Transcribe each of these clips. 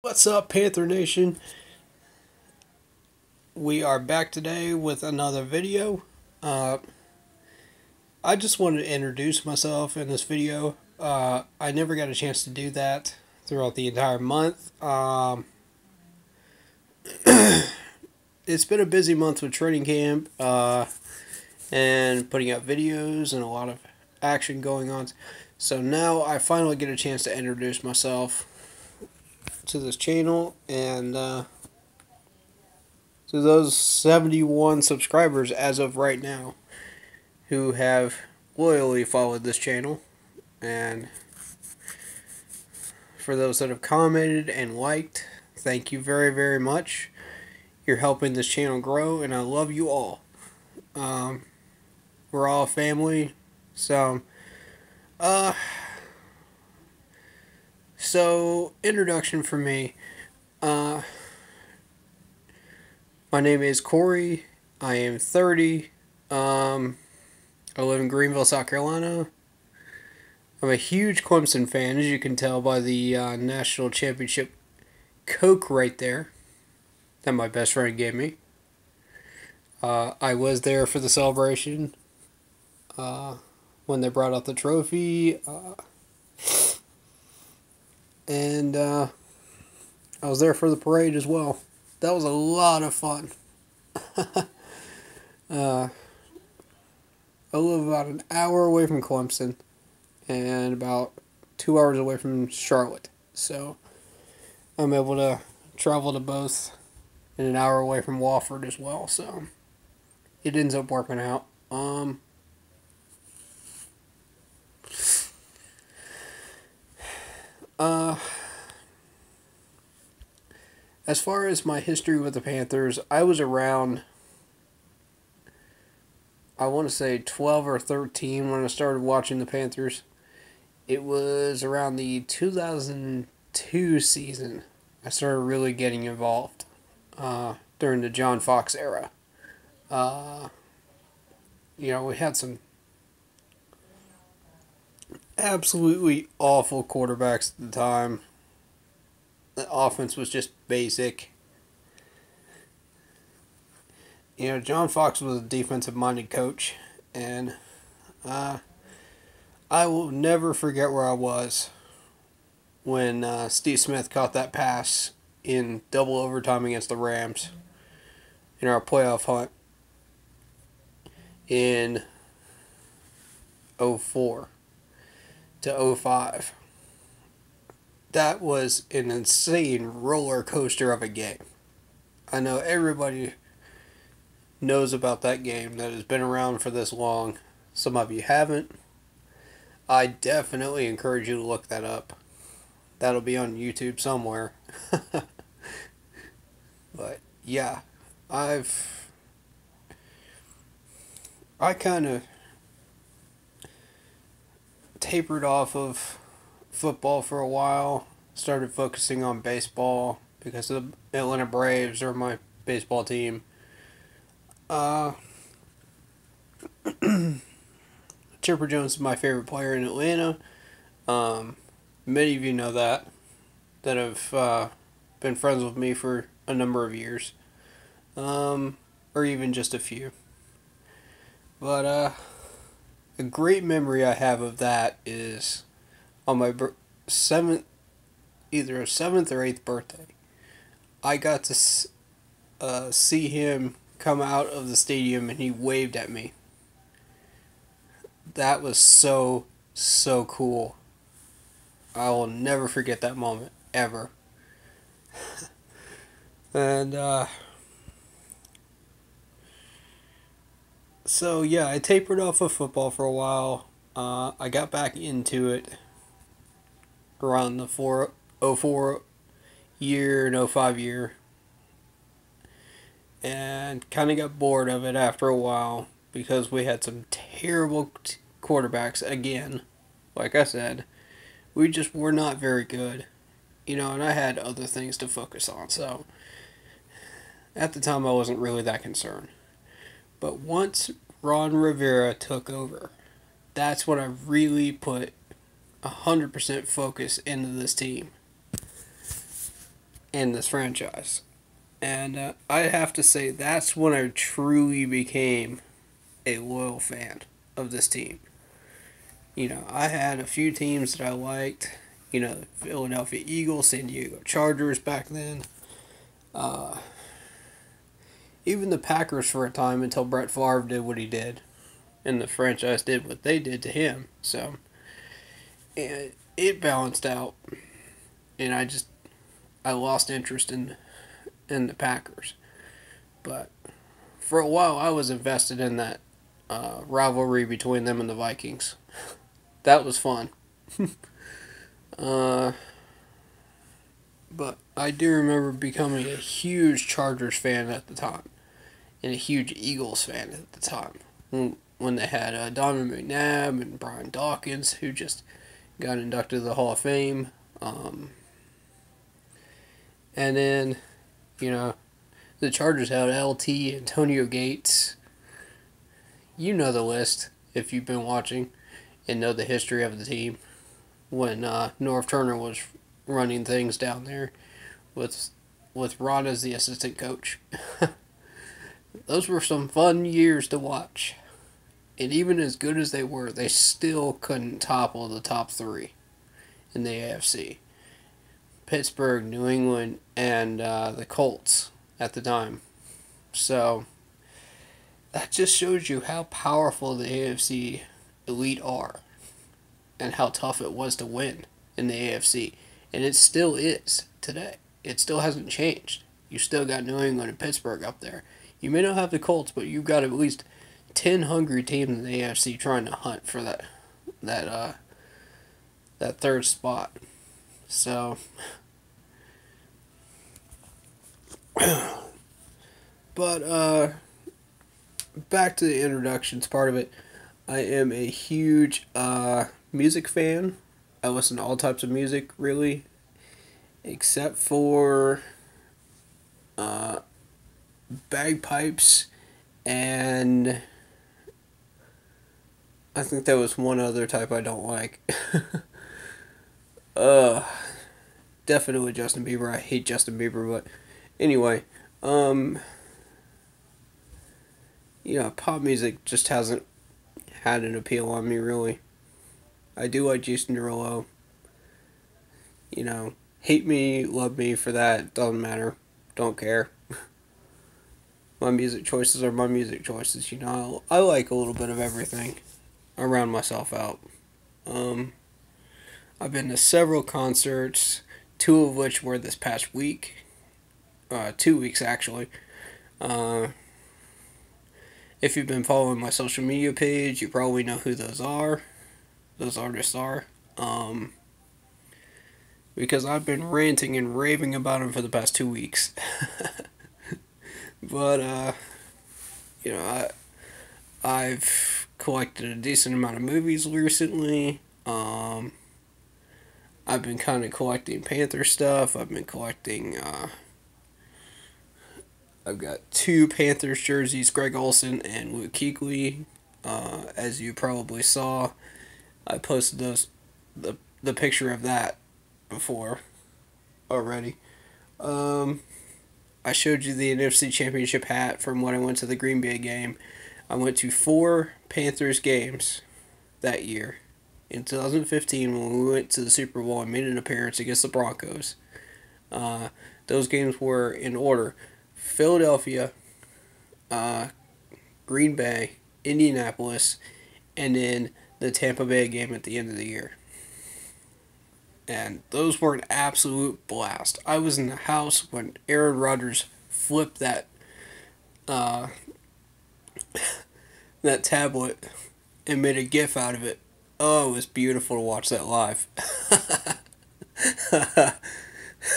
What's up, Panther Nation? We are back today with another video. I just wanted to introduce myself in this video. I never got a chance to do that throughout the entire month. It's been a busy month with training camp and putting out videos and a lot of action going on. So now I finally get a chance to introduce myself to this channel and to those 71 subscribers as of right now who have loyally followed this channel, and for those that have commented and liked, thank you very, very much. You're helping this channel grow, and I love you all. We're all family. So introduction for me. My name is Corey. I am 30. I live in Greenville, South Carolina. I'm a huge Clemson fan, as you can tell by the national championship Coke right there that my best friend gave me. I was there for the celebration when they brought out the trophy. And I was there for the parade as well. That was a lot of fun. I live about an hour away from Clemson and about 2 hours away from Charlotte. So I'm able to travel to both and an hour away from Wofford as well. So it ends up working out. As far as my history with the Panthers, I was around, I want to say 12 or 13 when I started watching the Panthers. It was around the 2002 season I started really getting involved during the John Fox era. We had some absolutely awful quarterbacks at the time. The offense was just basic. John Fox was a defensive-minded coach, and I will never forget where I was when Steve Smith caught that pass in double overtime against the Rams in our playoff hunt in 04 to 05. That was an insane roller coaster of a game. I know everybody knows about that game that has been around for this long. Some of you haven't. I definitely encourage you to look that up. That'll be on YouTube somewhere. But yeah, I kind of tapered off of football for a while. Started focusing on baseball because the Atlanta Braves are my baseball team. Chipper Jones is my favorite player in Atlanta. Many of you know that have been friends with me for a number of years, or even just a few. But a great memory I have of that is on my either a 7th or 8th birthday. I got to see him come out of the stadium and he waved at me. That was so cool. I will never forget that moment, ever. And so yeah, I tapered off of football for a while. I got back into it around the 04 year and 05 year, and kind of got bored of it after a while because we had some terrible quarterbacks again. Like I said, we just were not very good, and I had other things to focus on, so at the time I wasn't really that concerned. But once Ron Rivera took over, that's when I really put 100% focus into this team. in this franchise. And I have to say, that's when I truly became a loyal fan of this team. I had a few teams that I liked. Philadelphia Eagles, San Diego Chargers back then. Uh, Even the Packers for a time until Brett Favre did what he did. And the franchise did what they did to him. So, it balanced out. And I lost interest in the Packers. But for a while, I was invested in that rivalry between them and the Vikings. That was fun. uh, but I do remember becoming a huge Chargers fan at the time, and a huge Eagles fan at the time. When they had Donovan McNabb and Brian Dawkins, who just got inducted to the Hall of Fame. And then, you know, the Chargers had LT, Antonio Gates. You know the list if you've been watching and know the history of the team when Norv Turner was running things down there with Ron as the assistant coach. Those were some fun years to watch. And even as good as they were, they still couldn't topple the top three in the AFC. Pittsburgh, New England, and the Colts at the time. So that just shows you how powerful the AFC elite are and how tough it was to win in the AFC. And it still is today. It still hasn't changed. You still got New England and Pittsburgh up there. You may not have the Colts, but you've got at least 10 hungry teams in the AFC trying to hunt for that third spot. So but back to the introductions part of it. I am a huge music fan. I listen to all types of music, really, except for bagpipes, and I think there was one other type I don't like. uh, Definitely Justin Bieber. I hate Justin Bieber, but anyway, pop music just hasn't had an appeal on me, really. I do like Jason Derulo. Hate me, love me for that, doesn't matter. Don't care. My music choices are my music choices, I like a little bit of everything. I round myself out. I've been to several concerts, two of which were this past week. 2 weeks, actually. If you've been following my social media page, you probably know who those artists are. Because I've been ranting and raving about them for the past 2 weeks. But, I've collected a decent amount of movies recently. I've been kind of collecting Panther stuff. I've been collecting, I've got 2 Panthers jerseys, Greg Olsen and Luke Kuechly. As you probably saw, I posted the picture of that before already. I showed you the NFC Championship hat from when I went to the Green Bay game. I went to 4 Panthers games that year. In 2015, when we went to the Super Bowl and made an appearance against the Broncos, those games were in order: Philadelphia, Green Bay, Indianapolis, and then the Tampa Bay game at the end of the year. And those were an absolute blast. I was in the house when Aaron Rodgers flipped that that tablet and made a GIF out of it. Oh, it was beautiful to watch that live. I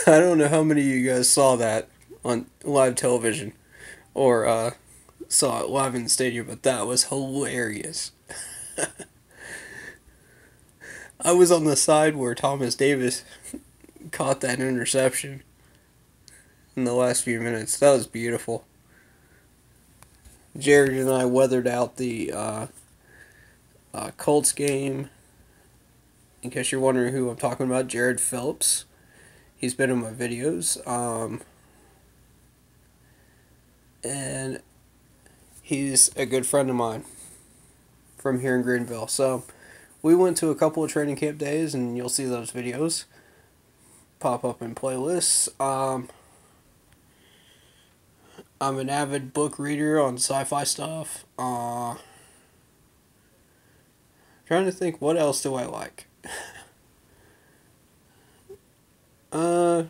don't know how many of you guys saw that on live television or saw it live in the stadium, but that was hilarious. I was on the side where Thomas Davis caught that interception in the last few minutes. That was beautiful. Jared and I weathered out the Colts game. In case you're wondering who I'm talking about, Jared Phillips. He's been in my videos. And he's a good friend of mine from here in Greenville. So we went to a couple of training camp days, and you'll see those videos pop up in playlists. I'm an avid book reader on sci-fi stuff. Trying to think, what else do I like? uh,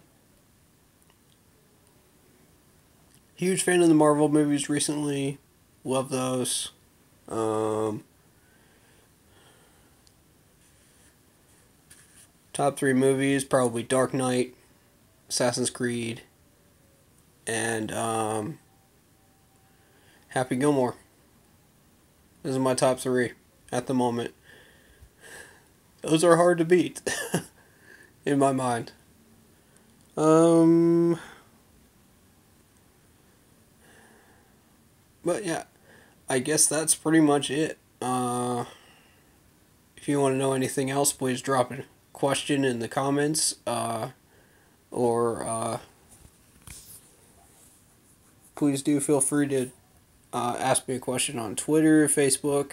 Huge fan of the Marvel movies recently. Love those. Top three movies, probably Dark Knight, Assassin's Creed, and Happy Gilmore. Those are my top three at the moment. Those are hard to beat in my mind. But yeah, I guess that's pretty much it. If you want to know anything else, please drop a question in the comments, or please do feel free to ask me a question on Twitter, Facebook,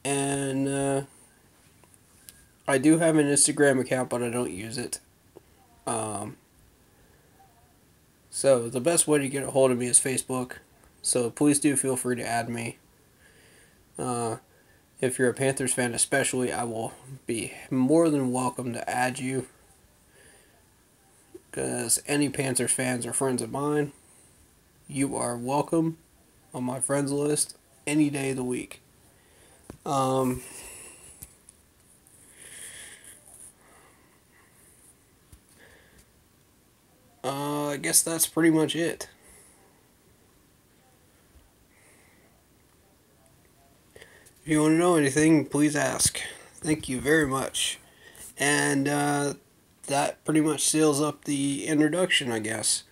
and I do have an Instagram account, but I don't use it. So the best way to get a hold of me is Facebook. So please do feel free to add me. If you're a Panthers fan especially, I will be more than welcome to add you. Because any Panthers fans are friends of mine. You are welcome on my friends list any day of the week. I guess that's pretty much it. If you want to know anything, please ask. Thank you very much. And that pretty much seals up the introduction, I guess.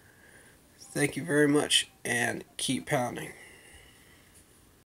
Thank you very much, and keep pounding.